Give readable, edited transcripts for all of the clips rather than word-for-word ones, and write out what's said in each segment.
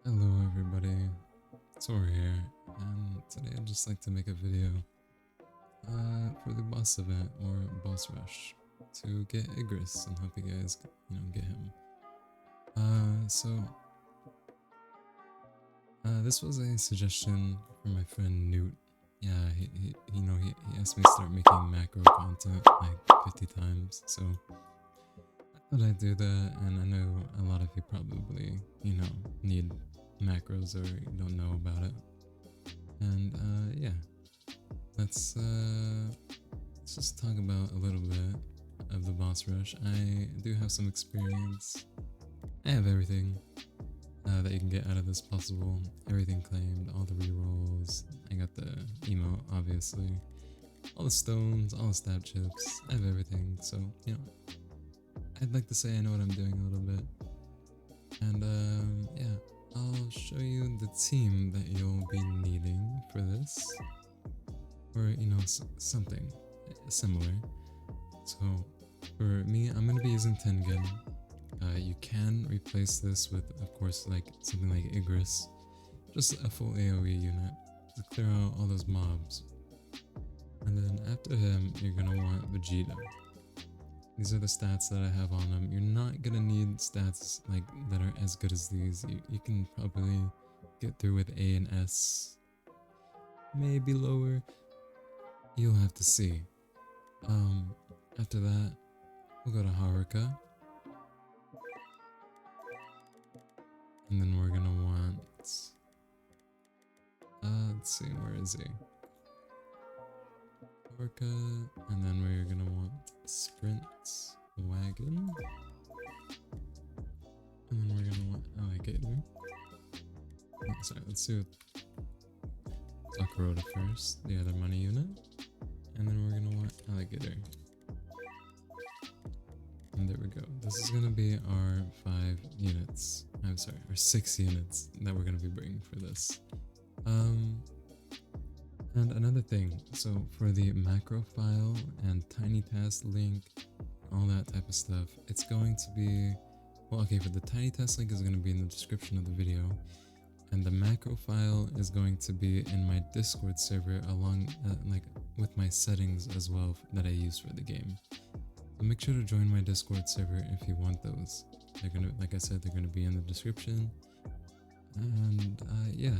Hello everybody, Tor here, and today I'd just like to make a video for the boss event or boss rush to get IGRIS and help you guys, get him. This was a suggestion from my friend Newt. Yeah, he asked me to start making macro content like 50 times, so I thought I'd do that, and I know a lot of you probably, need macros or don't know about it. And yeah, let's just talk about a little bit of the boss rush. I do have some experience. I have everything that you can get out of this possible. Everything claimed, all the rerolls. I got the emote, obviously. All the stones, all the stab chips. I have everything. So, I'd like to say I know what I'm doing a little bit. And yeah, I'll show you the team that you'll be needing for this. Or, something similar. So, for me, I'm going to be using Tengen. You can replace this with, of course, like something like IGRIS. Just a full AoE unit to clear out all those mobs. And then after him, you're going to want Vegeta. These are the stats that I have on him. You're not going to need stats like that are as good as these. You can probably get through with A and S. Maybe lower. You'll have to see. After that, we'll go to Haruka. And then we're gonna want, let's see, where is he? Haruka, and then we're gonna want Sprint Wagon. And then we're gonna want Alligator. Oh, sorry, let's do Sakurota first, the other money unit. And then we're gonna want Alligator. And there we go. This is gonna be our 5 units. I'm sorry, our 6 units that we're gonna be bringing for this. And another thing, so for the macro file and tiny task link, all that type of stuff, it's going to be, well, okay, for the tiny task link is gonna be in the description of the video, and the macro file is going to be in my Discord server along, with my settings as well that I use for the game. So make sure to join my Discord server if you want those. They're gonna, like I said, they're gonna be in the description. And yeah,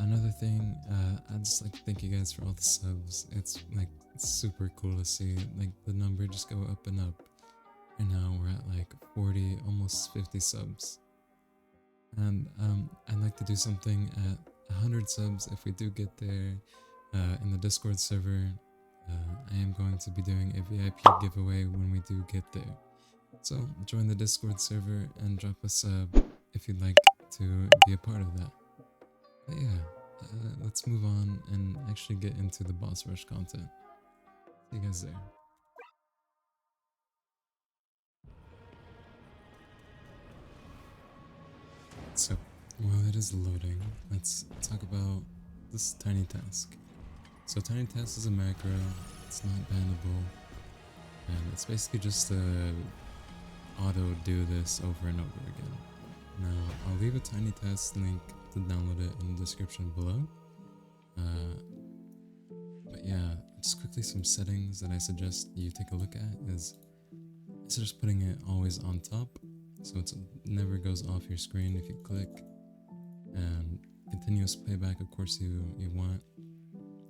another thing, I'd just like to thank you guys for all the subs. It's super cool to see like the number just go up and up. And now we're at like 40, almost 50 subs. And I'd like to do something at 100 subs if we do get there in the Discord server. I am going to be doing a VIP giveaway when we do get there. So join the Discord server and drop a sub if you'd like to be a part of that. But yeah, let's move on and actually get into the boss rush content. See you guys there. So, while it is loading, let's talk about this tiny task. So tiny task is a macro, it's not bannable, and it's basically just to auto do this over and over again. Now, I'll leave a tiny task link to download it in the description below. But yeah, just quickly some settings that I suggest you take a look at is instead of just putting it always on top, so it never goes off your screen if you click, and continuous playback, of course, you want.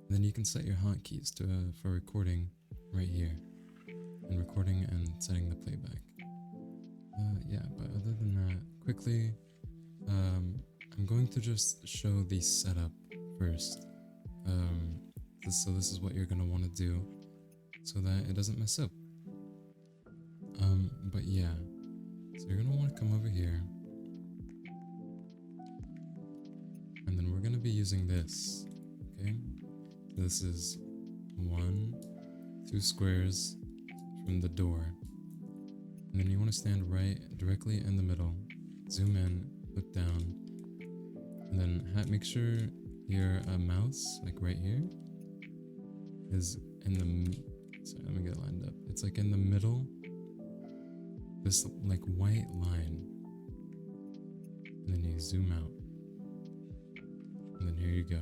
Then you can set your hotkeys for recording right here, and recording and setting the playback. Yeah, but other than that, quickly, I'm going to just show the setup first. So this is what you're gonna want to do, so that it doesn't mess up. But yeah, so you're gonna want to come over here, and then we're gonna be using this. Okay. This is 2 squares from the door. And then you want to stand directly in the middle. Zoom in, look down. And then make sure your mouse, like right here, is in the, sorry, let me get it lined up. It's like in the middle, this like white line. And then we zoom out. And then here you go.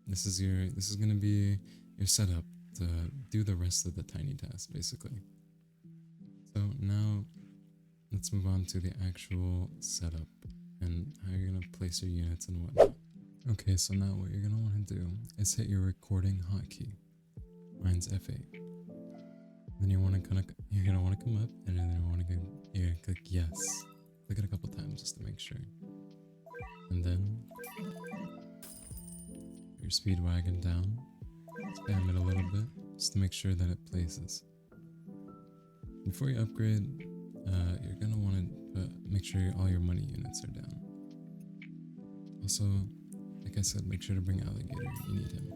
This is gonna be your setup to do the rest of the tiny task, basically. So now let's move on to the actual setup and how you're gonna place your units and whatnot. Okay, so now what you're gonna want to do is hit your recording hotkey. Mine's F8. Then you're gonna want to come up, and then you're gonna click yes. Click it a couple times just to make sure. And then your speed wagon down. Spam it a little bit just to make sure that it places. Before you upgrade, you're gonna want to make sure all your money units are down. Also, like I said, make sure to bring Alligator. You need him.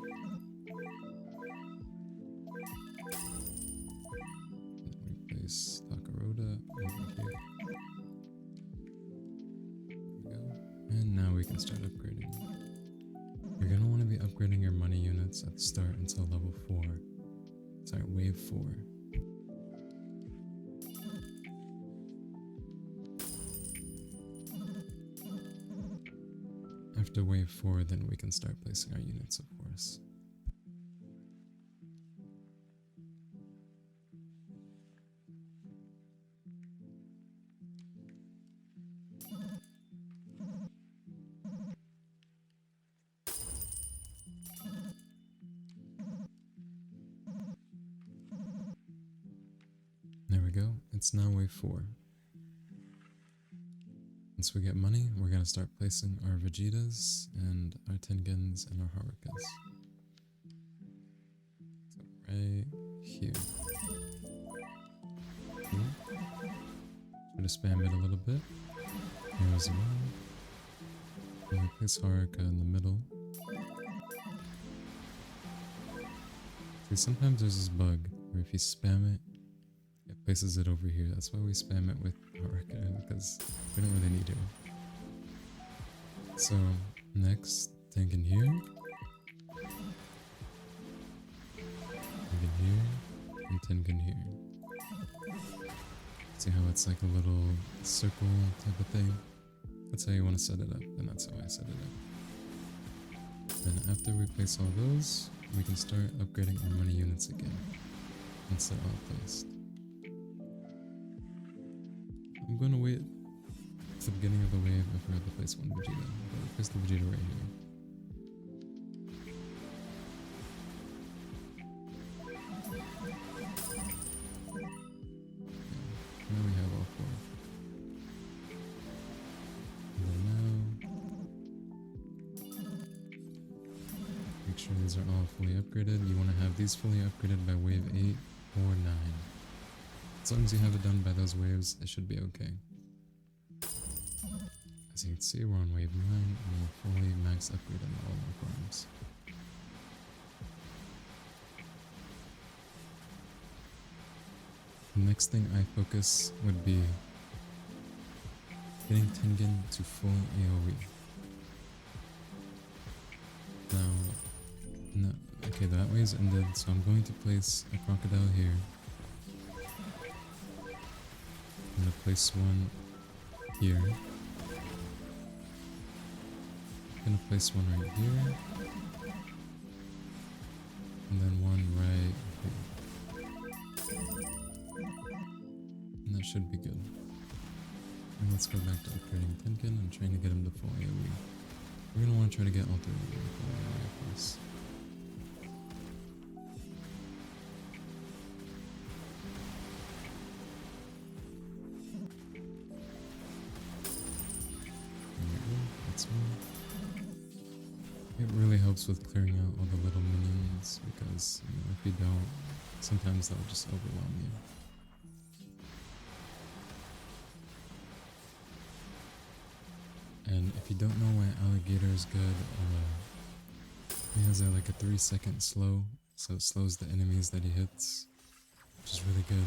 Replace Takaroda over here. There we go. And now we can start upgrading. You're gonna want to be upgrading your money units at the start until level 4. Sorry, wave 4. After wave 4, then we can start placing our units, of course. There we go, it's now wave 4. Once we get money, we're going to start placing our Vegetas and our Tengens and our Harukas. So right here. Try to spam it a little bit. Here as well. And we place Haruka in the middle. See, sometimes there's this bug where if you spam it, it places it over here. That's why we spam it with Haruka, because we don't really need her. So next, Tengen here. Tengen here. And Tengen here. See how it's like a little circle type of thing? That's how you want to set it up, and that's how I set it up. Then after we place all those, we can start upgrading our money units again, once they're all placed. I'm going to wait to the beginning of the wave if we have to place one Vegeta. I'm going to place the Vegeta right here. Okay. Now we have all 4. And then now, make sure these are all fully upgraded. You want to have these fully upgraded by wave 8 or 9. As long as you have it done by those waves, it should be okay. As you can see, we're on wave 9 and we're fully max upgraded on all our farms. The next thing I focus would be getting Tengen to full AoE. Now, okay, that wave's ended, so I'm going to place a crocodile here. I'm going to place one here. I'm going to place one right here. And then one right here. And that should be good. And let's go back to upgrading Tengen and trying to get him to full AoE. We're going to want to try to get all 3 of them to full AoE, of course. It really helps with clearing out all the little minions, because if you don't, sometimes they'll just overwhelm you. And if you don't know why Alligator is good, he has like a 3-second slow, so it slows the enemies that he hits, which is really good,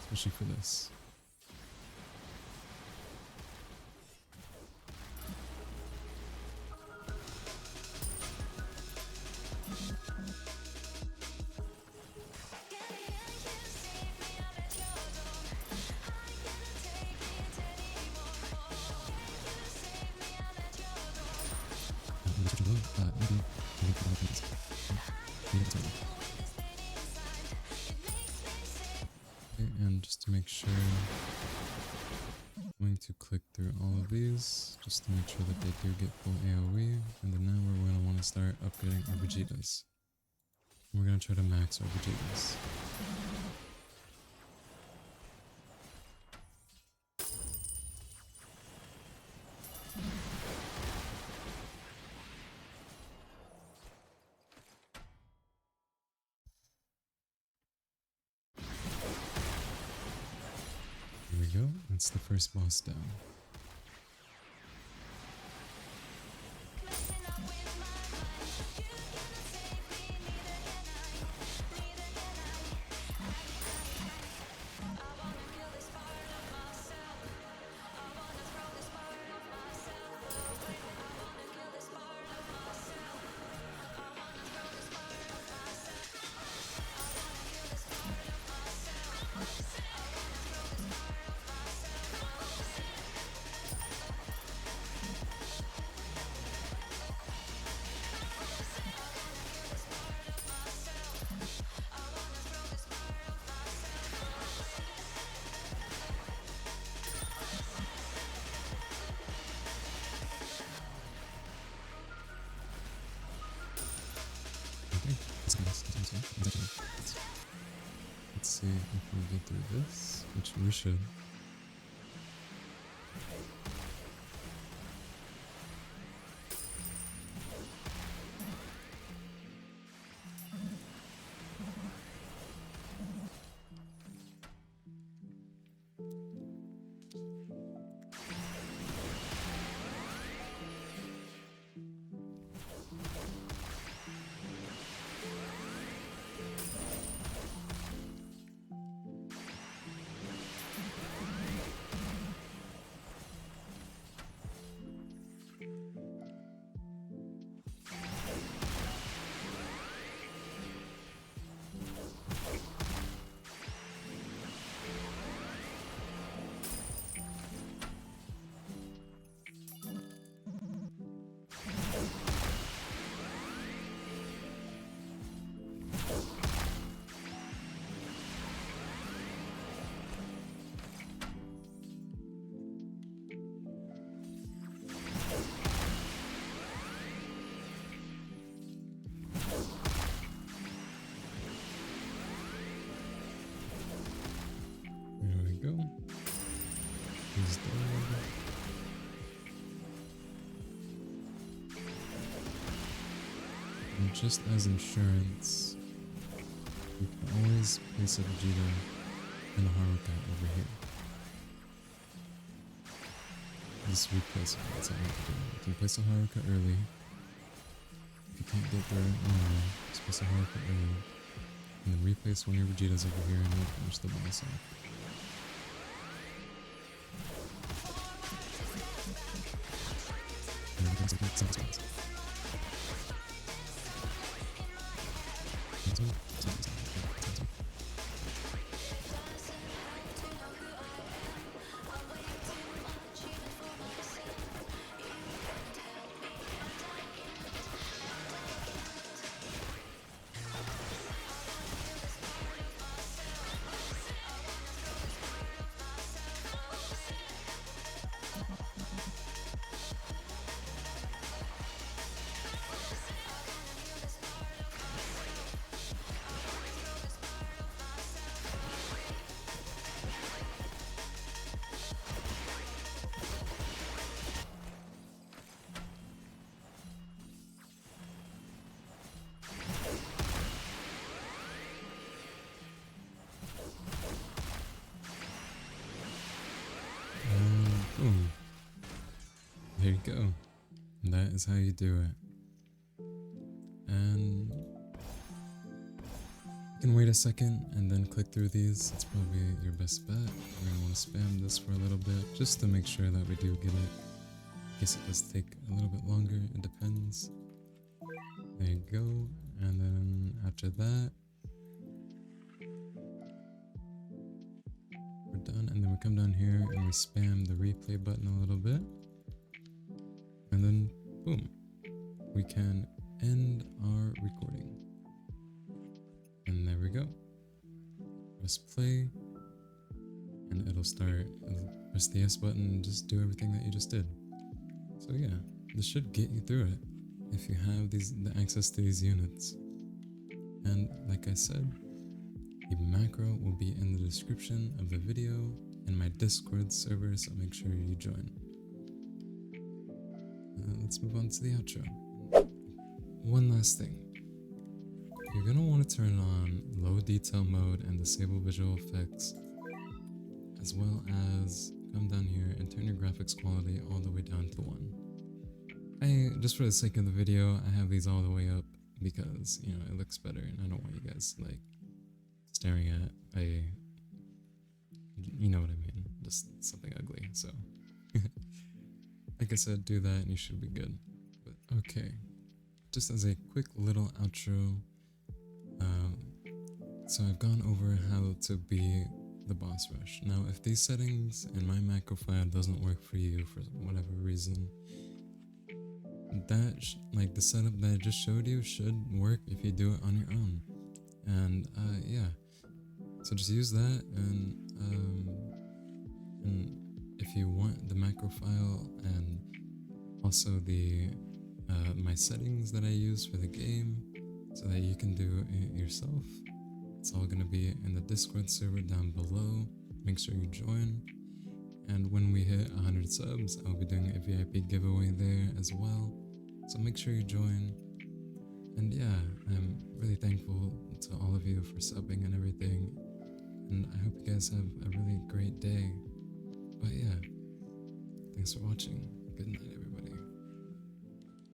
especially for this. just to make sure, I'm going to click through all of these just to make sure that they do get full AoE, and then now we're going to want to start upgrading our Vegetas. We're going to try to max our Vegetas. Here we go, that's the first boss down. Let's see if we get through this, which we should. There we go. He's dead. And just as insurance, you can always place a Vegeta and a Haruka over here. Just replace it. That's all you have to do. You can place a Haruka early. If you can't get there now, just place a Haruka early. And then replace one of your Vegetas over here and we'll finish the boss off. Boom. There you go. And that is how you do it. And you can wait a second and then click through these. It's probably your best bet. We're going to want to spam this for a little bit just to make sure that we do get it. I guess it does take a little bit longer. It depends. There you go. And then after that, we're done. And then we come down here and we spam the replay button a little bit. And then, boom, we can end our recording. And there we go. Press play. and it'll press the S button and just do everything that you just did. So yeah, this should get you through it if you have the access to these units. And like I said, the macro will be in the description of the video in my Discord server, so make sure you join. Let's move on to the outro. One last thing. You're going to want to turn on low detail mode and disable visual effects, as well as come down here and turn your graphics quality all the way down to 1. Just for the sake of the video, I have these all the way up because, you know, it looks better and I don't want you guys like staring at you know what I mean, just something ugly. So like I said, do that and you should be good. But okay, just as a quick little outro, so I've gone over how to be the boss rush. Now if these settings in my macro file doesn't work for you for whatever reason, that like the setup that I just showed you should work if you do it on your own. And yeah, so just use that, and if you want the macro file and also the my settings that I use for the game so that you can do it yourself, it's all going to be in the Discord server down below. Make sure you join, and when we hit 100 subs, I'll be doing a VIP giveaway there as well, so make sure you join. And yeah, I'm really thankful to all of you for subbing and everything, and I hope you guys have a really great day. But yeah, thanks for watching. Good night.